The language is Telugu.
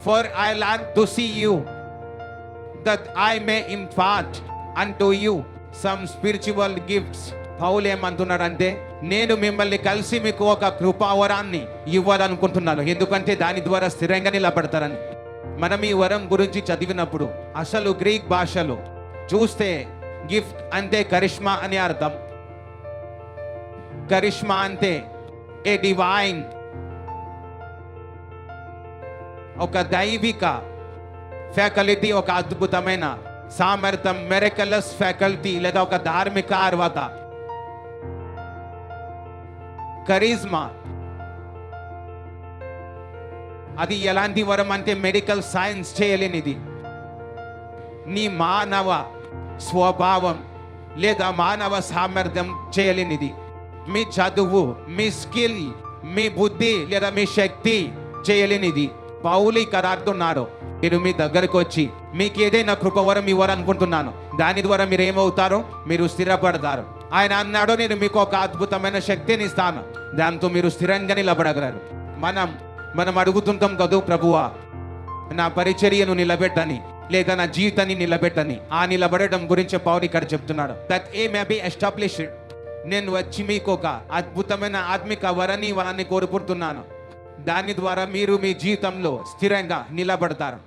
For I long to see you, that I may impart unto you some spiritual gifts. పౌలు ఏమంటున్నాడంటే, నేను మిమ్మల్ని కలిసి మీకు ఒక కృపావరాన్ని ఇవ్వాలనుకుంటున్నాను, ఎందుకంటే దాని ద్వారా స్థిరంగా నిలబడతారని. మనం ఈ వరం గురించి చదివినప్పుడు అసలు గ్రీక్ భాషలో చూస్తే గిఫ్ట్ అంటే కరిష్మా అని అర్థం. కరిష్మా అంటే ఏ డివైన్, ఒక దైవిక ఫ్యాకల్టీ, ఒక అద్భుతమైన సామర్థ్యం, మెరకలస్ ఫ్యాకల్టీ లేదా ఒక ధార్మిక అర్హత. కరిజ్మా అది ఎలాంటి వరం అంటే మెడికల్ సైన్స్ చేయలేనిది. నీ మానవ స్వభావం లేదా మానవ సామర్థ్యం చేయలేనిది. మీ చదువు, మీ స్కిల్, మీ బుద్ధి లేదా మీ శక్తి చేయలేనిది. పౌలు ఇక్కడ అంటున్నారు, మీరు మీ దగ్గరకు వచ్చి మీకు ఏదైనా కృపవరం ఇవ్వాలనుకుంటున్నాను, దాని ద్వారా మీరు ఏమవుతారో, మీరు స్థిరపడతారు. ఆయన అన్నాడు, నేను మీకు ఒక అద్భుతమైన శక్తిని ఇస్తాను, దాంతో మీరు స్థిరంగా నిలబడగలరు. మనం అడుగుతుంటాం కదా, ప్రభువా నా పరిచర్యను నిలబెట్టని లేదా నా జీవితాన్ని నిలబెట్టని. ఆ నిలబడటం గురించి పౌలు ఇక్కడ చెప్తున్నాడు. That A may be established. నేను వచ్చి మీకు ఒక అద్భుతమైన ఆత్మిక వరాన్ని కోరుకుంటున్నాను, దాని ద్వారా మీరు మీ జీవితంలో స్థిరంగా నిలబడతారు.